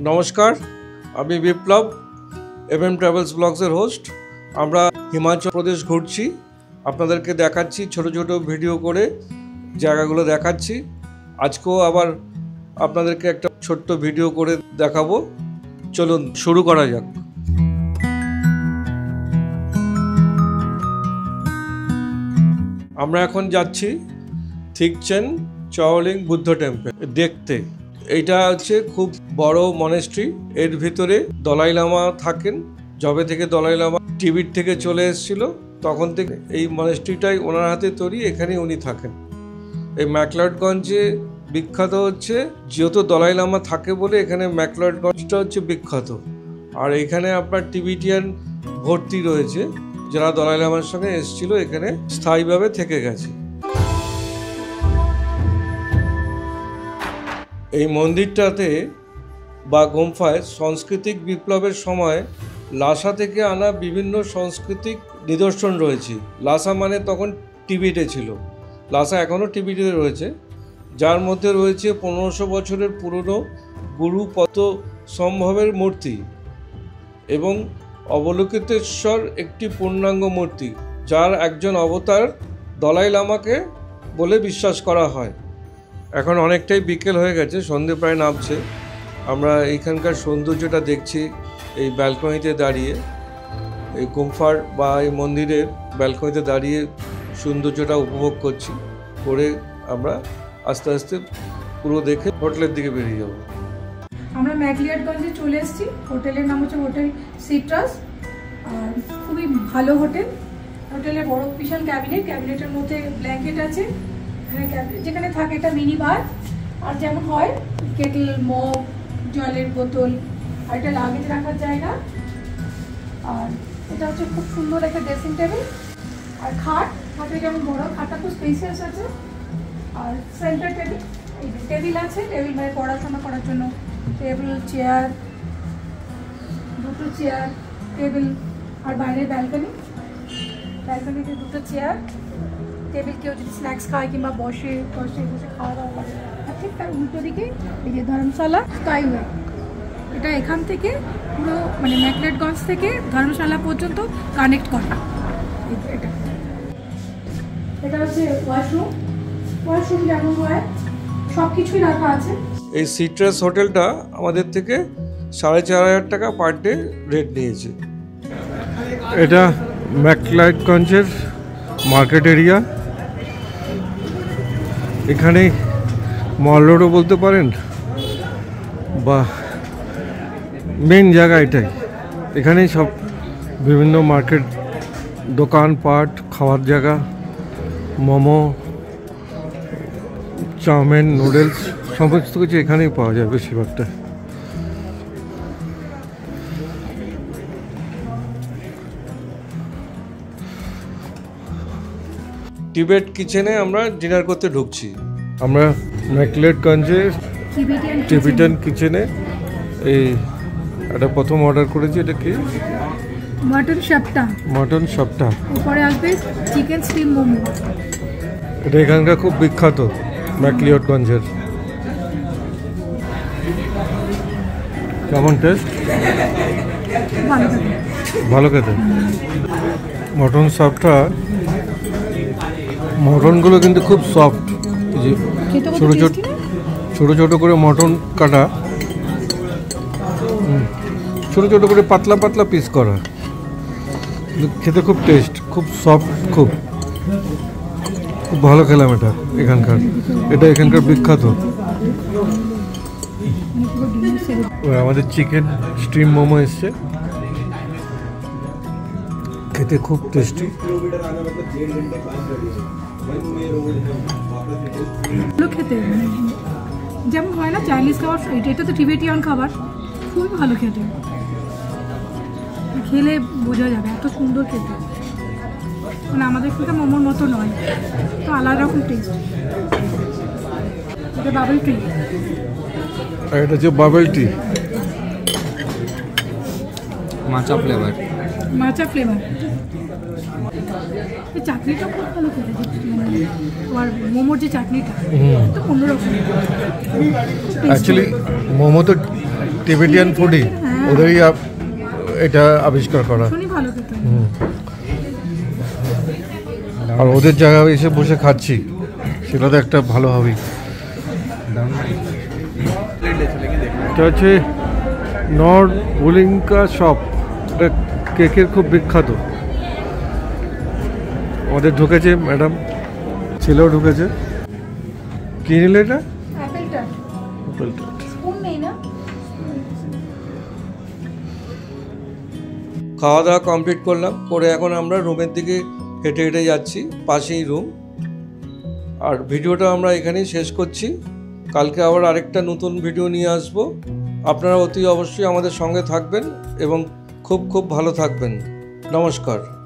নমস্কার, আমি বিপ্লব, MM travels ব্লগসের host. আমরা হিমাচল প্রদেশ ঘুরছি, আপনাদেরকে দেখাচ্ছি, ছোট ছোট ভিডিও করে জায়গাগুলো দেখাচ্ছি। আজকেও আবার আপনাদেরকে একটা ছোট্ট ভিডিও করে দেখাবো। চলুন শুরু করা যাক। আমরা এখন যাচ্ছি থিকচেন চাওলিং বুদ্ধ টেম্পল দেখতে। এইটা হচ্ছে খুব বড় মনেস্ট্রি। এর ভিতরে দলাই লামা থাকেন। যবে থেকে দলাই লামা টিবিট থেকে চলে এসেছিল তখন থেকে এই মনেস্ট্রিটাই ওনার হাতে তৈরি, এখানে উনি থাকেন। এই ম্যাকলডগঞ্জে বিখ্যাত হচ্ছে, যেহেতু দলাই লামা থাকে বলে এখানে ম্যাকলডগঞ্জটা হচ্ছে বিখ্যাত। আর এখানে আপনার টিবিটিয়ান ভর্তি রয়েছে, যারা দলাই লামার সঙ্গে এসেছিল, এখানে স্থায়ীভাবে থেকে গেছে। এই মন্দিরটাতে বা গুম্ফায় সাংস্কৃতিক বিপ্লবের সময় লাসা থেকে আনা বিভিন্ন সাংস্কৃতিক নিদর্শন রয়েছে। লাসা মানে তখন টিবিটে ছিল, লাসা এখনও টিবিটে রয়েছে, যার মধ্যে রয়েছে 1500 বছরের পুরনো গুরু পদ্ম সম্ভবের মূর্তি এবং অবলোকিতেশ্বর একটি পূর্ণাঙ্গ মূর্তি, যার একজন অবতার দলাই লামাকে বলে বিশ্বাস করা হয়। এখন অনেকটাই বিকেল হয়ে গেছে, সন্ধে প্রায় নামছে। আমরা এইখানকার সৌন্দর্যটা দেখছি এই ব্যালকনিতে দাঁড়িয়ে, এই গুম্ফার বা এই মন্দিরের ব্যালকনিতে দাঁড়িয়ে সৌন্দর্যটা উপভোগ করছি। করে আমরা আস্তে আস্তে পুরো দেখে হোটেলের দিকে বেরিয়ে যাব। আমরা ম্যাকলিয়াডগঞ্জে চলে এসেছি। হোটেলের নাম হচ্ছে হোটেল সিট্রাস। আর খুবই ভালো হোটেল। হোটেলের বড় বিশাল ক্যাবিনেটের মধ্যে ব্ল্যাঙ্কেট আছে। যেখানে থাকে একটা মিনি বার, আর যেমন হয় কেটল, মগ, জলের বোতল, আর একটা লাগেজ রাখার জায়গা। আর এটা হচ্ছে খুব সুন্দর একটা ড্রেসিং টেবিল। আর খাটে যেমন বড়, খাটটা খুব স্পেসিয়াস আছে। আর সেন্টার টেবিল আছে, টেবিল মানে পড়াশোনা করার জন্য টেবিল, চেয়ার, দুটো চেয়ার, টেবিল। আর বাইরের ব্যালকনিতে দুটো চেয়ার, টেবিল। কেউ যদি স্ন্যাক্স খায় কিংবা বসে খাওয়া দাওয়া করে। আর ঠিক তার উল্টো দিকে এই যে ধর্মশালা স্কাইওয়ে। এটা এখান থেকে পুরো মানে ম্যাকলেডগঞ্জ থেকে ধর্মশালা পর্যন্ত কানেক্ট করে। এটা হচ্ছে ওয়াশরুম যেমন হয় সব কিছুই রাখা আছে। এই সিট্রাস হোটেলটা আমাদের থেকে 4500 টাকা পার ডে রেট নিয়েছে। এটা ম্যাকলডগঞ্জের মার্কেট এরিয়া। এখানে মল রোডও বলতে পারেন, বা মেন জায়গা এটাই। এখানেই সব বিভিন্ন মার্কেট, দোকানপাট, খাওয়ার জায়গা, মোমো, চাউমিন, নুডলস, সমস্ত কিছু এখানেই পাওয়া যায় বেশিরভাগটা। টিবেট কিচেনে আমরা ডিনার করতে ঢুকছি। আমরা ম্যাকলেডগঞ্জে টিবেটান কিচেনে এই একটা প্রথম অর্ডার করেছি। এটা কি? মটন সাপটা। উপরে আসবে চিকেন স্টিম মোমো। এটা এখানকার খুব বিখ্যাত ম্যাকলিয়ডগঞ্জের। কেমন টেস্ট? ভালো খেতে। মটন সাপটা, মটনগুলো কিন্তু খুব সফট, ছোটো ছোটো করে মটন কাটা, ছোটো ছোটো করে পাতলা পাতলা পিস করা, খেতে খুব টেস্ট, খুব সফট, খুব ভালো খেলাম এটা এখানকার বিখ্যাত। আমাদের চিকেন স্টিম মোমো এসছে, খেতে খুব টেস্টি। খেতে যেমন হয় না চাইনিজ খাবার, এটা তো টিবেটিয়ান খাবার, খুবই ভালো খেতে। খেলে বোঝা যাবে এত সুন্দর খেতে। মানে আমাদের খেতে মোমোর মতো নয়, তো আলাদা রকম টেস্ট। এটা বাবল টি। এটা যে বাবল টি, মাচা ফ্লেভার। এই চাটনিটা খুব ভালো খেতে। আর মোমোর যে চাটনিটা তো অন্যরকম। অ্যাকচুয়ালি মোমো তো টিবেটিয়ান ফুডই, ওদেরই এটা আবিষ্কার করা। শুনি ভালো খেতে। আর ওদের জায়গায় এসে বসে খাচ্ছি, সেটা তো একটা ভালো হবেই। এটা হচ্ছে নর্থ বুলিঙ্কা শপ, এটা কেকের খুব বিখ্যাত। আমাদের ঢুকেছে ম্যাডাম, ছেলেও ঢুকেছে। কি নিলে এটা? অ্যাপেলটা স্পুন নেই না? খাওয়া দাওয়া কমপ্লিট করলাম, করে এখন আমরা রুমের দিকে হেঁটে হেঁটে যাচ্ছি, পাশেই রুম। আর ভিডিওটা আমরা এখানেই শেষ করছি। কালকে আবার আরেকটা নতুন ভিডিও নিয়ে আসব। আপনারা অতি অবশ্যই আমাদের সঙ্গে থাকবেন এবং খুব খুব ভালো থাকবেন। নমস্কার।